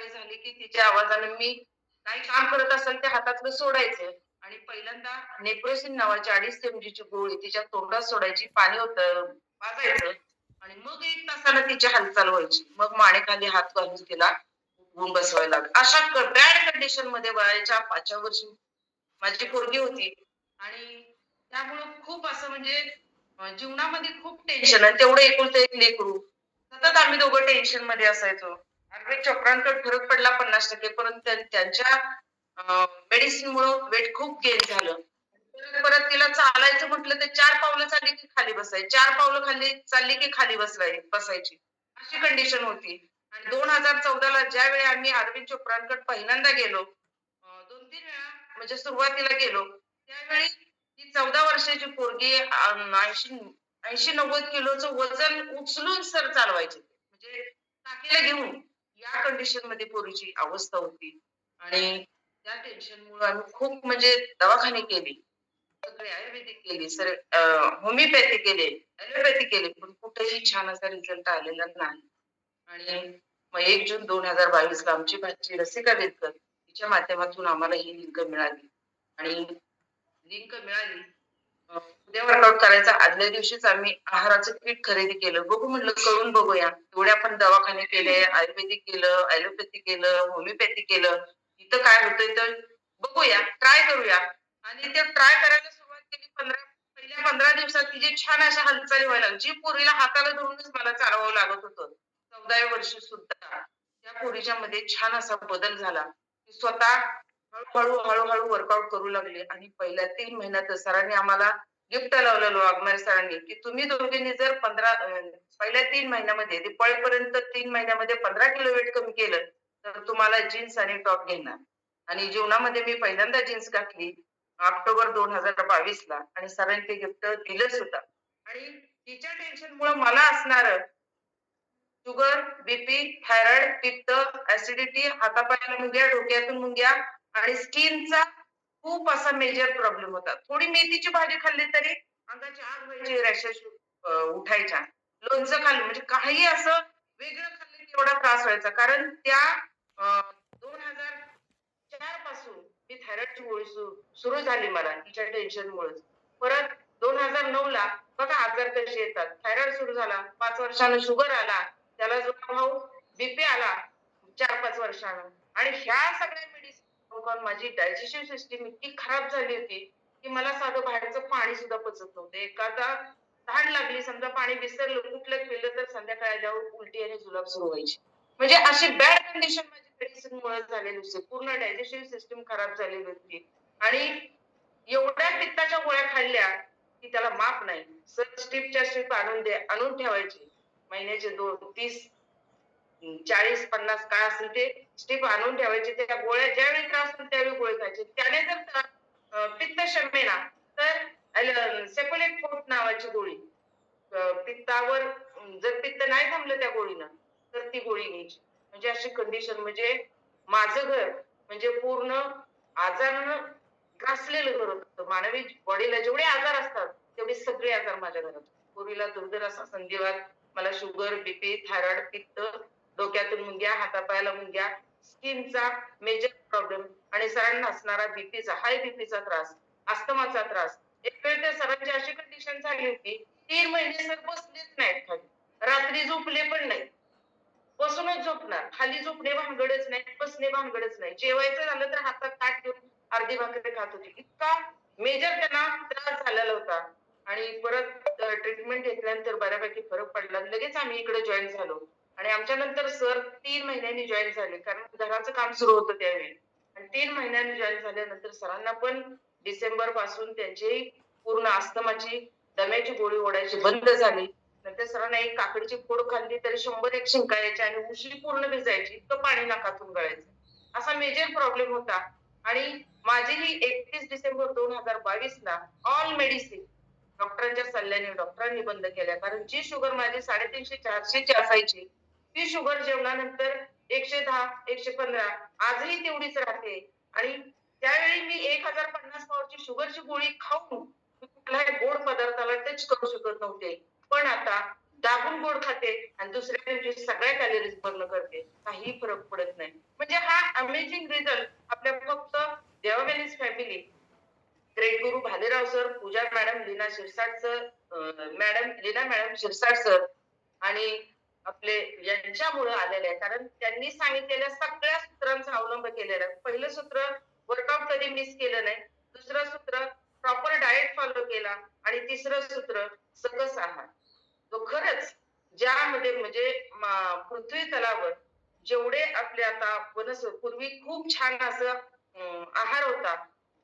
सवय झाली, की तिच्या आवाजाने मी काही काम करत असेल ते हातातलं सोडायचं आणि पहिल्यांदा नेप्रोसिन नावाची 2.5 चमचीची गोळी तिच्या तोंडात सोडायची, पाणी होतं पाजायचं आणि मग 1 तासानं तिची हालचाल व्हायची. मग मानेखाली हात घालून तिला उठवून बसवायला लागलं. अशा बॅड कंडिशनमध्ये वयाच्या 5व्या वर्षी माझी पोरगी होती आणि त्यामुळं खूप असं म्हणजे जीवनामध्ये खूप टेन्शन आणि तेवढं एकुलतं एक लेकरू. सतत आम्ही दोघं टेन्शनमध्ये असायचो. अरविंद चोपडांकडे फरक पडला 50% परंतु त्यांच्या मेडिसिनमुळं वेट खूप गेन झालं. परत परत तिला चालायचं म्हटलं तर 4 पावलं चालली की खाली बसायची. 4 पावलं खाल्ली चालली की खाली बसायची. अशी कंडिशन होती. आणि 2014 ला ज्यावेळी आम्ही अरविंद चोपडांकडे पहिल्यांदा गेलो, 2-3 वेळा म्हणजे सुरुवातीला गेलो, त्यावेळी ती 14 वर्षाची पोरगी 80-90 किलोचं वजन उचलून सर चालवायची. म्हणजे टाकीला घेऊन या कंडिशनमध्ये पोरीची अवस्था होती. आणि त्या टेन्शनमुळं आम्ही खूप म्हणजे दवाखाने केले. सगळे आयुर्वेदिक केली, सर होमिओपॅथी केले, ॲलोपॅथी केली, पण कुठेही छान असा रिझल्ट आलेला नाही. आणि मग 1 जून 2022 ला आमची भाची रसिका बेदकर तिच्या माध्यमातून आम्हाला ही लिंक मिळाली. आणि लिंक मिळाली. उद्या वर्कआउट करायचा आदल्या दिवशीच आम्ही आहाराचं किट खरेदी केलं. बघू म्हटलं करून बघूया. एवढे आपण दवाखाने केले, आयुर्वेदिक केलं, ॲलोपॅथी केलं, होमिओपॅथी केलं. इथं काय होतंय तर बघूया, ट्राय करूया. आणि ते ट्राय करायला सुरुवात केली पहिल्या 15 दिवसात तिची छान अशा हालचाली व्हायला लागल्या. जी पोरीला हाताला धरूनच मला चालवावं लागत होतं. 14व्या वर्षी सुद्धा त्या पोरीच्या मध्ये छान असा बदल झाला. ती स्वतः हळू-हळू वर्कआउट करू लागली आणि पहिल्या 3 महिन्यात सरांनी आम्हाला गिफ्ट लावलेलं वाघमारे सरांनी, की तुम्ही दोघींनी जर पहिल्या 3 महिन्यामध्ये दिपाळीपर्यंत 3 महिन्यामध्ये 15 किलो वेट कमी केलं, तर तुम्हाला जीन्स आणि टॉप घेणार. आणि जीवनामध्ये मी पहिल्यांदा जीन्स घातली ऑक्टोबर 2022 ला आणि सरांनी ते गिफ्ट दिलं सुद्धा. आणि तिच्या टेन्शनमुळं मला असणारं शुगर, बीपी, थायरॉइड, पित्त, ऍसिडिटी, हातापायाला मुंग्या, डोक्यातून मुंग्या आणि स्किनचा खूप असा मेजर प्रॉब्लेम होता. थोडी मेथीची भाजी खाल्ली तरी अंगाची आग व्हायची, रॅशेस उठायच्या. लोणचं खाल्लं म्हणजे काही असं वेगळं खाल्लं की एवढा त्रास व्हायचा. कारण त्या 2004 पासून ही थायरॉइडची गोळी सुरू झाली मला तिच्या टेन्शनमुळेच. परत 2009 ला बघा आजार कसे येतात. थायरॉइड सुरू झाला, 5 वर्षानं शुगर आला, त्याला जो भाऊ बीपी आला 4-5 वर्षानं आणि ह्या सगळ्या मेडिसिन खाऊन माझी डायजेस्टिव्ह सिस्टम इतकी खराब झाली होती, की मला साधं बाहेरचं पाणी सुद्धा पचत नव्हतं. एखादा तहान लागली समजा पाणी विसरलं, कुठलं पिलं तर संध्याकाळी आल्यावर उलटी आणि जुलाब सुरू व्हायची. म्हणजे अशी बॅड कंडिशन माझी मेडिसिनमुळे झालेली होती. पूर्ण डायजेस्टिव्ह सिस्टम खराब झालेली होती आणि एवढ्या पित्ताच्या गोळ्या खाल्ल्या, की त्याला माप नाही. सर स्ट्रिपच्या स्ट्रिप आणून ठेवायचे. महिन्याचे 2, 30, 40-50 काय असेल ते स्ट्रिप आणून ठेवायचे. त्या गोळ्या ज्यावेळी त्रास होईल त्यावेळी गोळी खायची. त्याने जर पित्त शमेना तर सेपोलेट फोर्ट नावाची गोळी पित्तावर जर पित्त नाही थांबलं त्या गोळीनं, तर ती गोळी घ्यायची. म्हणजे अशी कंडिशन म्हणजे माझं घर म्हणजे पूर्ण आजारानं ग्रासलेलं घर होतं. मानवी बॉडीला जेवढे आजार असतात, तेवढे सगळे आजार माझ्या घरात होते. पोरीला दुर्धर असा संधिवात, मला शुगर, बीपी, थायरॉइड, पित्त, डोक्यातून मुंग्या, हातापायाला मुंग्या, स्किनचा मेजर प्रॉब्लेम आणि सरांना असणारा बीपीचा, हाय बीपीचा त्रास, अस्थमाचा त्रास. एक वेळ त्या सरांची अशी कंडिशन झाली होती, 3 महिने सर बसलेच नाहीत खाली. रात्री झोपले पण नाही. बसूनच झोपणार. खाली झोपणे भानगडच नाही, बसणे भानगडच नाही. जेवायचं झालं तर हातात ताट घेऊन अर्धी भाकरी खात होती. इतका मेजर त्यांना त्रास झालेला होता. आणि परत ट्रीटमेंट घेतल्यानंतर बऱ्यापैकी फरक पडला. लगेच आम्ही इकडे जॉइन झालो. आणि आमच्या नंतर सर 3 महिन्यांनी जॉइन झाले. कारण घराचं काम सुरू होतं त्यावेळी. आणि 3 महिन्यांनी जॉइन झाल्यानंतर सरांना पण डिसेंबर पासून त्यांची पूर्ण अस्थमाची, दम्याची गोळी ओढायची बंद झाली. नंतर सरांना एक काकडीची फोड खाल्ली तरी 100 शिंका यायच्या आणि उशी पूर्ण भिजायची. इतकं पाणी नाकातून गळायचं. असा मेजर प्रॉब्लेम होता. आणि माझी ही 31 डिसेंबर 2022 ला ऑल मेडिसिन डॉक्टरांच्या सल्ल्याने डॉक्टरांनी बंद केल्या. कारण जी शुगर माझी 350-400 ची असायची, ती शुगर जेवणानंतर 110, 115 आजही तेवढीच राहते. आणि त्यावेळी मी 1050 पावरची शुगरची गोळी खाऊन मी कुठल्याही गोड पदार्थाला टच करू शकत नव्हते. पण आता दाबून गोड खाते आणि दुसऱ्या दिवशी सगळ्या कॅलरीज बर्न करते. काही फरक पडत नाही. म्हणजे हा अमेझिंग रिझल्ट आपल्या फक्त देवावेलीज family, great Guru Bhalerao sir, Pooja madam, Leena Shirsat sir, madam Leena madam Shirsat sir आणि आपले यांच्यामुळे आलेले आहे. कारण त्यांनी सांगितलेल्या सगळ्या सूत्रांचा अवलंब केलेला आहे. पहिलं सूत्र वर्कआउट कधी मिस केलं नाही. दुसरं सूत्र प्रॉपर डाएट फॉलो केला आणि तिसरं सूत्र सकस आहार. तो खरंच ज्यामध्ये म्हणजे पृथ्वी तलावर जेवढे आपले आता पूर्वी खूप छान असं आहार होता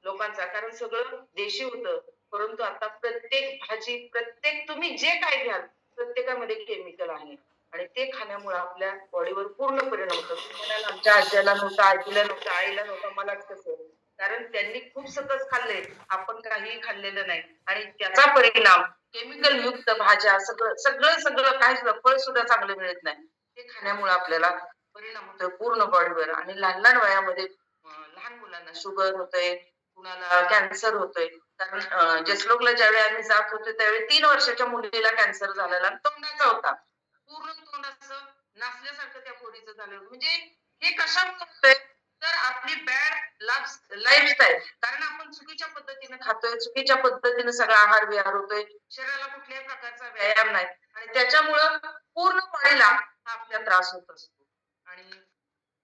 लोकांचा, कारण सगळं देशी होतं. परंतु आता प्रत्येक भाजी, प्रत्येक तुम्ही जे काय घ्याल, प्रत्येकामध्ये केमिकल आहे आणि ते खाण्यामुळे आपल्या बॉडीवर पूर्ण परिणाम होतो. तुम्ही म्हणाल आमच्या आज्याला नव्हतं, आजीला नव्हतं, आईला नव्हतं, मलाच कसं? कारण त्यांनी खूप सकस खाल्लंय, आपण काहीही खाल्लेलं नाही आणि त्याचा परिणाम केमिकल युक्त भाज्या सगळं सगळं सगळं काही सुद्धा फळ सुद्धा चांगलं मिळत नाही. ते खाण्यामुळे आपल्याला परिणाम होतोय पूर्ण बॉडीवर आणि लहान-लहान वयामध्ये लहान मुलांना शुगर होतंय, कुणाला कॅन्सर होतोय. कारण जसलोकला ज्यावेळी आम्ही जात होतो त्यावेळी 3 वर्षाच्या मुलीला कॅन्सर झालेला आणि तोंडाचा होता. पूर्ण तोंड असं नासल्यासारखं त्या पोरीचं झालं. म्हणजे हे कशामुळे होतंय? तर आपली बॅड लाईफस्टाईल. कारण आपण चुकीच्या पद्धतीने खातोय, चुकीच्या पद्धतीने सगळा आहार-विहार होतोय. शरीराला कुठल्याही प्रकारचा व्यायाम नाही आणि त्याच्यामुळं पूर्ण बॉडीला हा आपला त्रास होत असतो. आणि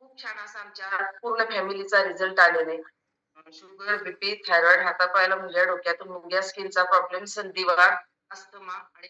खूप छान असा आमच्या पूर्ण फॅमिलीचा रिझल्ट आलेला आहे. शुगर, बीपी, थायरॉइड, हातापायाला मुंग्या, डोक्यातून मुंग्या, स्किनचा प्रॉब्लेम, संधिवात, अस्थमा आणि